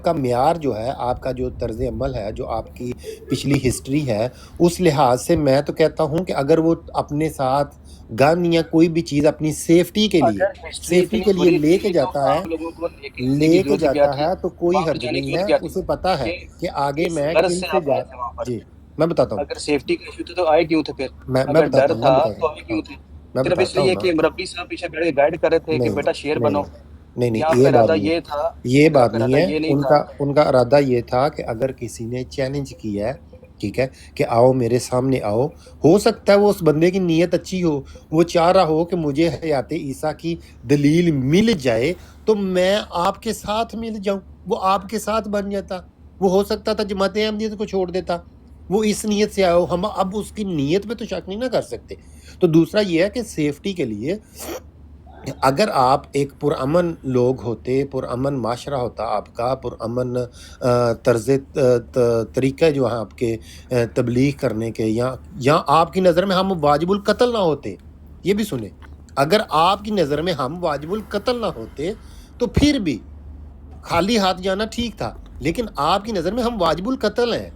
کا معیار جو ہے، آپ کا جو طرز عمل ہے، جو آپ کی پچھلی ہسٹری ہے، اس لحاظ سے میں تو کہتا ہوں کہ اگر وہ اپنے ساتھ گن یا کوئی بھی چیز اپنی سیفٹی کے اگر ہسٹری اتنی لیے بری لے کے تھی تو جاتا ہے آپ لوگوں کو لے کے جانے کی ضرورت کیا تھی؟ تو کوئی وہاں پر حرج جانے کی نہیں ضرورت ہے، کیا تھی اسے پتا ہے کہ کہ آگے کس میں غرض کن سے سے آپ آئے تھے وہاں پر؟ جی میں بتاتا ہوں اگر سیفٹی کا ایشو تھا تو آئے کیوں تھے پھر؟ میں اگر ڈر بتاتا تھا ہوں تو آئے کیوں تھے؟ میں صرف اس بتاتا ہوں لیے نا، کہ مربی صاحب پیچھے بیٹھ کے گائیڈ کر رہے تھے کہ نہیں بیٹا شیر نہیں بنو، نہیں یہاں پہ یہ بات ارادہ نہیں یہ ہے، تھا، یہ ان کا بات نہیں ارادہ ہے، یہ نہیں ان تھا۔ کا ارادہ یہ تھا کہ اگر کسی نے چیلنج کیا ہے، ٹھیک ہے، کہ آؤ میرے سامنے آؤ، ہو سکتا ہے وہ اس بندے کی نیت اچھی ہو، وہ چاہ رہا ہو کہ مجھے حیات عیسیٰ کی دلیل مل جائے تو میں آپ کے ساتھ مل جاؤں، وہ آپ کے ساتھ بن جاتا، وہ ہو سکتا تھا جماعت احمدیت کو چھوڑ دیتا، وہ اس نیت سے آئے ہو، ہم اب اس کی نیت پہ تو شک نہیں نہ کر سکتے۔ تو دوسرا یہ ہے کہ سیفٹی کے لیے اگر آپ ایک پرامن لوگ ہوتے، پرامن معاشرہ ہوتا آپ کا، پرامن طرز طریقہ جو ہے آپ کے تبلیغ کرنے کے، یا آپ کی نظر میں ہم واجب القتل نہ ہوتے، یہ بھی سنیں، اگر آپ کی نظر میں ہم واجب القتل نہ ہوتے تو پھر بھی خالی ہاتھ جانا ٹھیک تھا، لیکن آپ کی نظر میں ہم واجب القتل ہیں،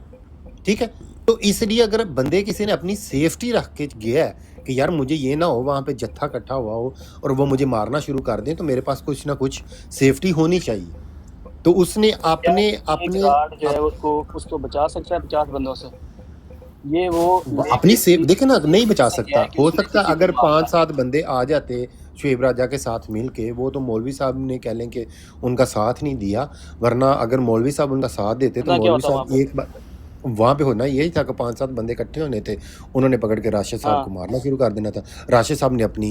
ٹھیک ہے۔ تو اس لیے اگر بندے کسی نے اپنی سیفٹی رکھ کے گیا ہے کہ یار مجھے یہ نہ ہو وہاں پہ جتھا کٹھا ہوا ہو اور وہ مجھے مارنا شروع کر دیں، تو میرے پاس کچھ نہ کچھ سیفٹی ہونی چاہیے، تو اس نے کیا ایک گارڈ جو ہے اس کو بچا سکتا ہے 50 بندوں سے؟ یہ وہ لے اپنی کے دیکھیں نا نہیں بچا سے سکتا، گیا کہ ہو اس نے سکتا کسی کو اگر مار 5-7 بندے آ جاتے شعیب راجہ کے ساتھ مل کے، وہ تو مولوی صاحب نے کہہ لیں کہ ان کا ساتھ نہیں دیا، ورنہ اگر مولوی صاحب ان کا ساتھ دیتے تو ڈرنا کیا مولوی ہوتا وہاں صاحب پہ؟ وہاں پہ ہونا یہی تھا کہ 5-7 بندے اکٹھے ہونے تھے، انہوں نے پکڑ کے راشد صاحب ہاں، کو مارنا شروع کر دینا تھا، راشد صاحب نے اپنی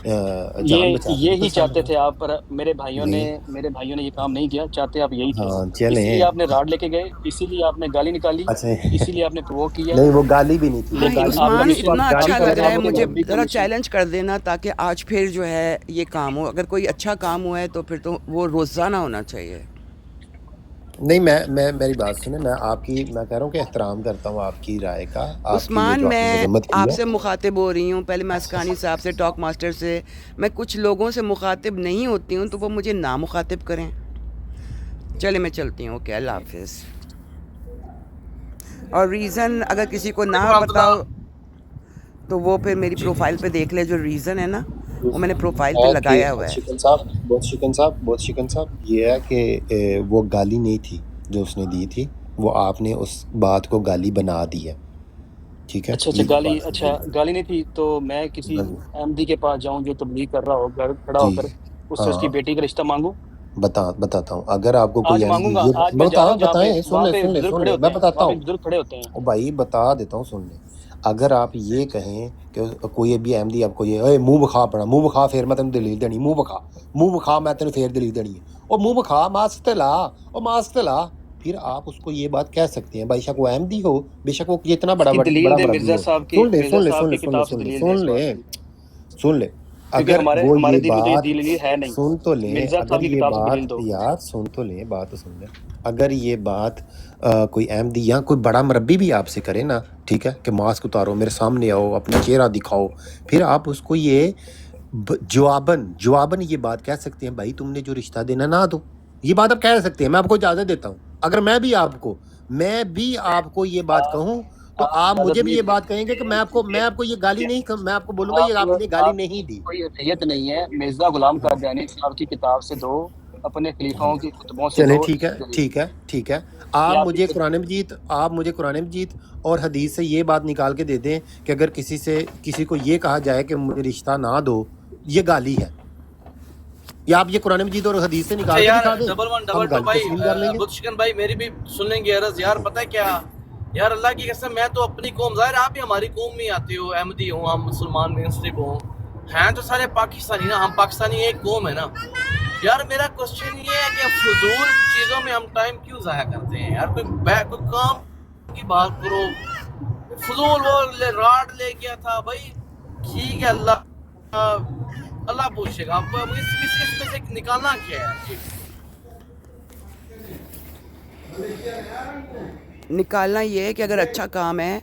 جان بچا کے یہی نکل چاہتے جانا تھے تھا۔ آپ، پر میرے بھائیوں جی نے یہ کام نہیں کیا، چاہتے آپ یہی تھے، ہاں اسی لیے چلیں، آپ نے راڈ لے کے گئے، اسی لیے آپ نے گالی نکالی، اچھا اسی لیے آپ نے پرووک کیا، نہیں وہ گالی بھی نہیں تھی، وہ ہاں لیکن گالی آپ کا عثمان، جس کو مشن، اتنا آپ گالی اچھا آپ کا کہہ لگ رہے رہا ہیں ہے مشن وہ تھا مجھے، مربی کا ذرا مشن۔ چیلنج کر دینا تاکہ آج پھر جو ہے یہ کام ہو، اگر کوئی اچھا کام ہوا ہے تو پھر تو وہ روزانہ ہونا چاہیے۔ نہیں میں میری بات سنیں، میں کہہ رہا ہوں کہ احترام کرتا ہوں آپ کی رائے کا، آپ کی یہ عثمان، جو آپ نے میں مذمت کی آپ ہے۔ سے مخاطب ہو رہی ہوں، پہلے میں اسکانی صاحب سے، ٹاک ماسٹر سے، میں کچھ لوگوں سے مخاطب نہیں ہوتی ہوں تو وہ مجھے نامخاطب کریں۔ چلے میں چلتی ہوں، اوکے، اللہ حافظ۔ اور ریزن اگر کسی کو نہ پتا ہو تو وہ پھر میری جی پروفائل پہ دیکھ لے، جو ریزن ہے نا وہ میں نے پروفائل پہ کہ لگایا ہوا ہے۔ بہت شکن صاحب یہ ہے کہ وہ گالی نہیں تھی جو اس نے دی تھی، وہ آپ نے اس بات کو گالی بنا دی ہے، ٹھیک ہے، اچھا یہ گالی، بات سمجھے گالی نہیں تھی تو میں کسی ہاں احمدی کے پاس جاؤں جو تبلیغ کر رہا ہو، گھر کھڑا ہو جی کر اس سے اس کی ہاں بیٹی کا رشتہ مانگوں؟ بتاتا ہوں. اگر آپ کو آج کوئی مانگوں گا, یہ آج میں جا رہا ہوں جہاں پہ بتائیں, وہاں پہ سن بزرگ کھڑے لیں, ہوتے میں ہیں, بتاتا وہاں پہ ہوں. بزرگ کھڑے ہوتے ہیں. او بھائی بتا دیتا ہوں, سن لیں. اگر آپ یہ کہیں کہ کوئی ابھی احمدی آپ کو یہ اے منہ بکھا پڑا, منہ بکھا پھر میں تینوں دلیل دینی, منہ بکھا میں تینوں پھر دلیل دینی ہے, او منہ بکھا ماسک تے لا, او ماسک تے لا, پھر آپ اس کو یہ بات کہہ سکتے ہیں بے شک وہ احمدی ہو, بے شک وہ کتنا اس بڑا کی دلیل بڑا دے مربی مرزا ہو. صاحب کی, سن لیں مرزا سن لیں صاحب سن کی لیں سن لیں کتاب سے سن لیں دلیل دے اس سن بات لیں کی, سن لیں. کیونکہ اگر وہ ہمارے یہ دل میں بات دلیل ہے نہیں. سن تو لیں, مرزا اگر صاحب کی یہ کتاب سے بات دلیل دو. یار سن تو لیں, بات تو سن لیں. اگر یہ بات کوئی احمدی یا کوئی بڑا مربی بھی آپ سے کرے نا, ٹھیک ہے, کہ ماسک اتارو, میرے سامنے آؤ, اپنا چہرہ دکھاؤ, پھر آپ اس کو یہ جواباً یہ بات کہہ سکتے ہیں, بھائی تم نے جو رشتہ دینا نہ دو. یہ بات آپ کہہ سکتے ہیں, میں آپ کو اجازت دیتا ہوں. اگر میں بھی آپ کو یہ بات کہوں تو آپ مجھے اجازت بھی نہیں یہ دیں بات کہیں گے کہ میں آپ کو یہ گالی نہیں, میں آپ کو بولوں گا یہ آپ نے گالی آپ نہیں دی. کوئی حیثیت نہیں ہے. مرزا غلام ہاں قادیانی صاحب کی کتاب سے دو, اپنے ہاں خلیفاؤں کی خطبوں سے چلیں دو. ٹھیک ہے ٹھیک ہے ٹھیک ہے. یہ آپ آپ مجھے کی قرآن مجید اور حدیث سے یہ بات نکال کے دے دیں کہ اگر کسی کو یہ کہا جائے کہ مجھے رشتہ نہ دو, یہ گالی ہے, یا آپ یہ قرآن مجید اور حدیث سے اچھا نکال کے یار دکھا دیں, ڈبل ون ہم ڈبل ٹو گالی بھائی, تسلیم کر لیں گے. بدشکن بھائی میری بھی سن لیں گے عرض. یار پتہ ہے کیا یار, اللہ کی قسم میں تو اپنی قوم, ظاہر آپ بھی ہماری قوم میں آتے ہو, احمدی ہوں, ہم مسلمان مینسٹرپ ہوں, ہیں تو سارے پاکستانی نا, ہم پاکستانی ایک قوم ہے نا. یار میرا کوشچن یہ ہے کہ فضول چیزوں میں ہم ٹائم کیوں ضائع کرتے ہیں یار. کوئی کام کی بات کرو, فضول وہ راڈ لے گیا تھا بھائی, ٹھیک ہے, اللہ پوچھے گا آپ کو اس میں سے نکالنا کیا ہے. نکالنا یہ ہے کہ اگر اچھا کام ہے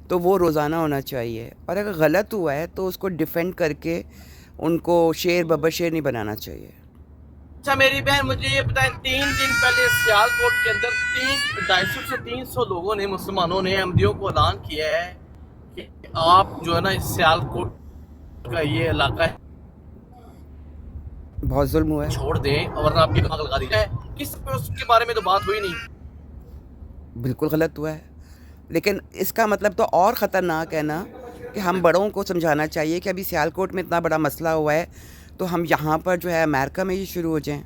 تو وہ روزانہ ہونا چاہیے, اور اگر غلط ہوا ہے تو اس کو ڈیفینڈ کر کے ان کو شیر بابا شیر نہیں بنانا چاہیے. اچھا میری بہن مجھے یہ بتائیں, 3 دن پہلے سیال کوٹ کے اندر 250 سے 300 لوگوں نے, مسلمانوں نے, احمدیوں کو اعلان کیا ہے کہ آپ جو ہے نا اس سیال کوٹ کا یہ علاقہ ہے بہت ظلم ہوا ہے. چھوڑ دیں, ورنہ آپ کی دماغ لگا دی جائے. کس پہ اس کے بارے میں تو بات ہوئی نہیں. بالکل غلط ہوا ہے, لیکن اس کا مطلب تو اور خطرناک ہے نا کہ ہم بڑوں کو سمجھانا چاہیے کہ ابھی سیال کوٹ میں اتنا بڑا مسئلہ ہوا ہے تو ہم یہاں پر جو ہے امریکہ میں ہی شروع ہو جائیں.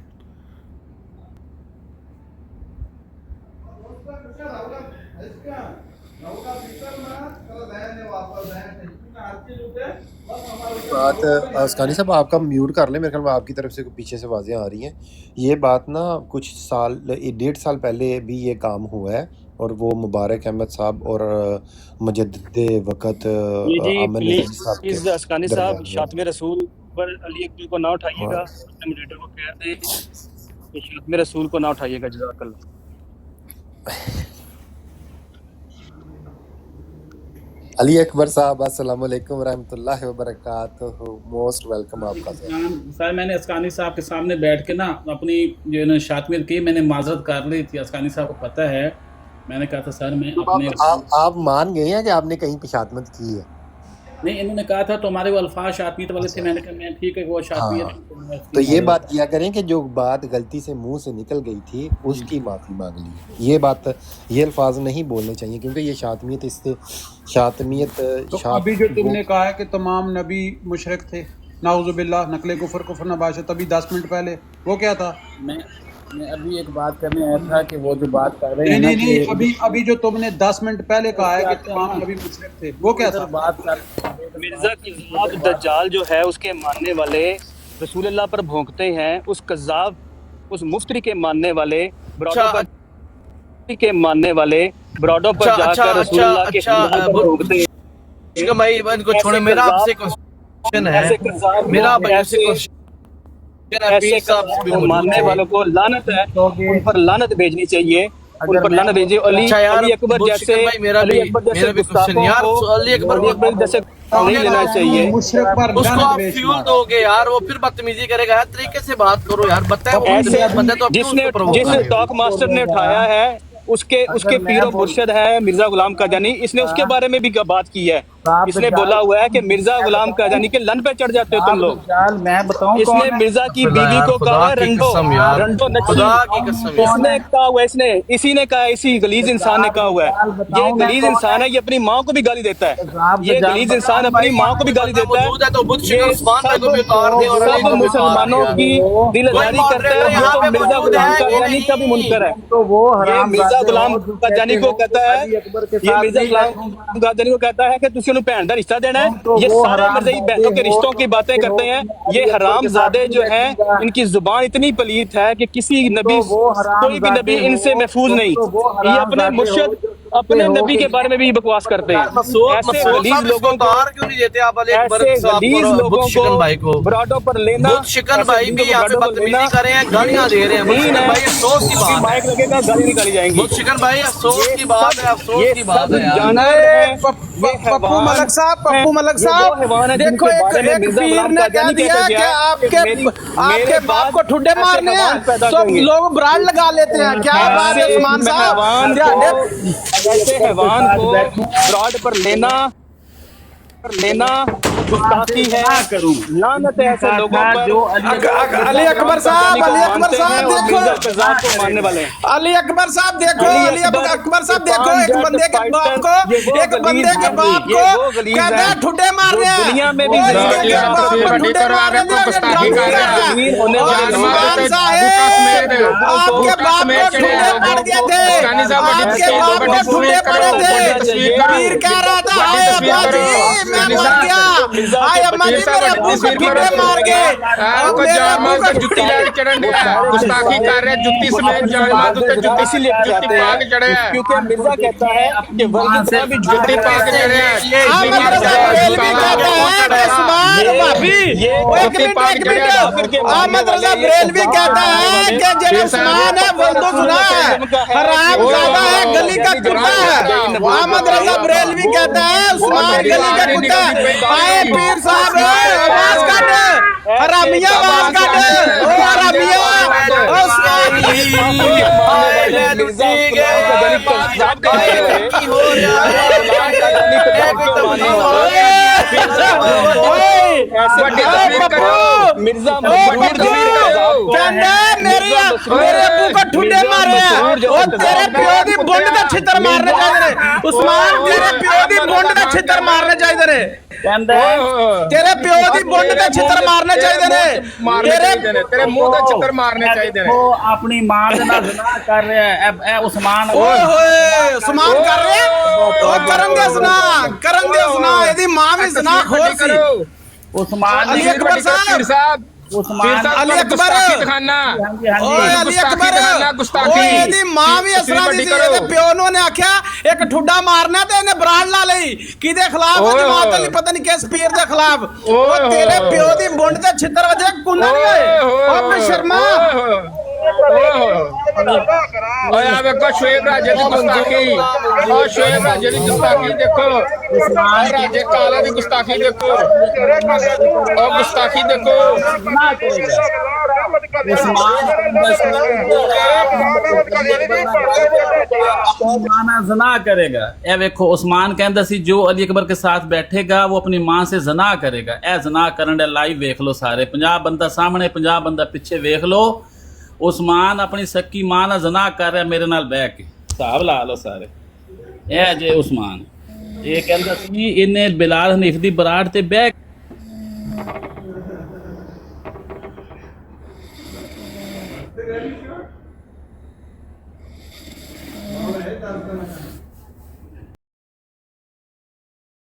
بات اسکانی صاحب آپ کا میوٹ کر لیں, میرے خیال میں آپ کی طرف سے پیچھے سے آوازیں آ رہی ہیں. یہ بات نا کچھ سال 1.5 سال پہلے بھی یہ کام ہوا ہے, اور وہ مبارک احمد صاحب اور مجدد وقت یہ جی امن نظیر صاحب کے پلیز اسکانی صاحب درمیان میں. شاطم رسول پر علی اکبر کو نہ اٹھائیے ہاں گا, ماڈریٹر کو کہہ دیں کہ شاطم رسول کو نہ اٹھائیے گا. جزاک اللہ. علی اکبر صاحب السلام علیکم ورحمۃ اللہ وبرکاتہ, موسٹ ویلکم آپ کا سر. سر میں نے اسکانی صاحب کے سامنے بیٹھ کے نا اپنی جو انہوں نے شاطمیت کی, میں نے معذرت کر لی تھی. اسکانی صاحب کو پتہ ہے, میں نے کہا تھا سر میں اپنے آپ مان گئے ہیں کہ آپ نے کہیں پشاتمت کی ہے؟ نہیں, انہوں نے کہا تھا تمہارے وہ الفاظ شاطمیت والے تھے, میں نے کہا میں ٹھیک ہے وہ ہاں, شاطمیت. تو یہ بات کیا کریں کہ جو بات غلطی سے منہ سے نکل گئی تھی اس کی معافی مانگ لی. یہ الفاظ نہیں بولنے چاہیے, کیونکہ یہ شاطمیت تو ابھی جو تم نے کہا ہے کہ تمام نبی مشرک تھے, نعوذ باللہ, نقل کفر نباشت, ابھی 10 منٹ پہلے وہ کیا تھا؟ میں ابھی ایک بات کرنے آیا تھا کہ وہ جو بات کر رہے ہیں نا نہیں, ابھی جو تم نے 10 منٹ پہلے کہا ہے کہ تمام نبی مشرک تھے, وہ کیا تھا؟ بات کر مرزا کذاب دجال جو ہے اس کے ماننے والے رسول اللہ پر بھونکتے ہیں, اس کذاب اس مفتری کے ماننے والے براڈوں پر کے ماننے والے براڈوں پر جا کر رسول اللہ کے خلاف بھونکتے ہیں. بھائی ان کو چھوڑے, میرا آپ سے کوشچن ہے, میرا آپ سے کوشچن ہے, پیر صاحب سے بھی ماننے والوں کو لعنت ہے, ان پر لعنت بھیجنی چاہیے, ان پر لعنت بھیجیے. علی اکبر جیسے گستاخوں کو علی اکبر جیسے نہیں لینا چاہیے. مشرک پر اس کو لعنت آپ بھیجنا. فیول دو گے یار, وہ پھر بدتمیزی کرے گا. ہر طریقے سے بات کرو یار, بتائے ایسے بندہ تو جس نے ٹاک ماسٹر نے اٹھایا ہے اس کے پیر و مرشد ہے مرزا غلام قادیانی, اس نے اس کے بارے میں بھی بات کی ہے. اس نے بولا ہوا ہے کہ مرزا غلام قادیانی کے لن پہ چڑھ جاتے ہو تم لوگ. میں بتاؤں اس نے مرزا کی بیوی کو کہا ہے رنڈو رنڈو نچی. خدا کی قسم اس یار نے کہا ہوا ہے، اسی نے کہا، اسی غلیظ انسان نے کہا ہوا ہے. یہ غلیظ انسان ہے، یہ اپنی ماں کو بھی گالی دیتا ہے. یہ غلیظ انسان اپنی ماں کو بھی گالی دیتا موجود ہے تو بدھ شکن ہے. عثمان بھائی کو بھی اتار دے اور سب مسلمانوں کی دل آزاری کرتا ہے. وہ تو مرزا غلام قادیانی کا بھی منکر ہے. تو وہ یہ مرزا غلام قادیانی کو کہتا ہے، یہ مرزا غلام قادیانی کو کہتا ہے کہ تسی انہوں بہن کا رشتہ دینا ہے. یہ سارے مذہبی بہنوں کے رشتوں کی باتیں کرتے ہیں. یہ حرام زادے جو ہیں ان کی زبان اتنی پلیت ہے کہ کسی نبی، کوئی بھی نبی ان سے محفوظ نہیں. یہ اپنے مرشد، اپنے نبی کے بارے میں بھی بکواس کرتے ہیں. ایسے غلیظ لوگوں کو، اتار کیوں نہیں دیتے آپ علی اکبر ایسے صاحب غلیظ کو، لوگوں بدھ شکن بھائی کو؟ برادوں پر لینا، بدھ شکن بھائی بھی یہاں پہ بدتمیزی کر رہے ہیں، گالیاں دے رہے ہیں. بدھ شکن بھائی افسوس کی بات مائک لگے گا گالی نکالی جائیں گی. بدھ شکن بھائی افسوس کی بات ہے، افسوس کی بات ہے یار. جانور ہیں، پپو ملک صاحب دیکھو ایک پیر نے کہہ دیا کہ آپ کے باپ کو ٹھڈے مارنے ہیں تو لوگ براڈ لگا لیتے ہیں. کیا بات ہے عثمان صاحب؟ ایسے حیوان کو براڈ پر لینا گستاخی ہے. لعنت ہے ایسے لوگوں پر. علی اکبر صاحب دیکھو، کو ماننے والے ہیں. علی اکبر صاحب دیکھو، علی اکبر صاحب دیکھو، ایک بندے کے باپ کو کہتے ہیں ٹھڈے مارنے ہیں. دنیا میں بھی ٹھڈے مارنے عثمان صاحب آپ کے باپ کو ٹھڈے پڑ گئے تھے، آپ کے باپ کو ٹھڈے پڑے تھے. پیر کہہ رہا تھا ہائے ابا جی میں مر گیا، ہائے اماں جی میرے ابو کو ٹھڈے مار گئے. میرے ابو کو جُتی لے کے چڑھن دیا، گستاخی کر رہے جُتی سمیت جائمات تے جُتی پا کے چڑھے ہیں. کیونکہ مرزا کہتا ہے کہ ورد سے بھی جُتی پا کے چڑھے ہیں. احمد رضا بریلوی کہتا ہے کہ عثمان بھابی، ایک منٹ احمد رضا بریلوی کہتا ہے کہ جن عثمان ہے ولد زنا ہے، حرام زادہ ہے، گلی کا کتا ہے. احمد رضا بریلوی کہتا ہے عثمان گلی کا کتا ہے. آئے پیر صاحب آواز کٹ، حرامیہ آواز کٹ، او حرامیہ عثمان میرے ابو کو ٹھڈے مارے ہیں اور تیرے پیو دی بونڈ دا چھتر مارنے چاہیے. عثمان تیرے پیو دی بونڈ دا چھتر مارنے چاہیے. تیرے پیو دی بونڈ دا چھتر مارنے چاہیے. تیرے منہ دا چھتر مارنے چاہیے. وہ اپنی ماں کے نال زنا کر رہا ہے. اے عثمان عثمان کر رہے ہیں کرن دے زنا ایدی ماں بھی زنا خور سی. عثمان علی اکبر صاحب، عثمان علی اکبر، اوے علی اکبر، اوے ایدی ماں بھی اس طرح دی سی. ایدے پیو نو نے آکھیا ایک ٹھڈا مارنا تے انہیں برانڈ لا لئی. کیدے خلاف جماعت علی پتہ نہیں کس پیر دے خلاف. او تیرے پیو دی بونڈ تے چھتر وجے کنا نہیں ہوئے. او بشرما شعیب راجے دی گستاخی، شعیب راجے دی گستاخی دیکھو، راجے کالا دی گستاخی دیکھو، اور گستاخی دیکھو. زنا کرے گا. اے ویکھو عثمان کہندا سی جو علی اکبر کے ساتھ بیٹھے گا وہ اپنی ماں سے زنا کرے گا. اے زنا کرن دے لائیو ویکھ لو سارے، 50 بندہ سامنے 50 بندہ پیچھے ویکھ لو. عثمان اپنی سکی ماں نال زنا کر رہا میرے نال بیٹھ کے. حساب لا لو سارے. اے جے عثمان یہ کہندا سی انہیں بلال حنیف دی براڈ تے بیٹھ Thank you.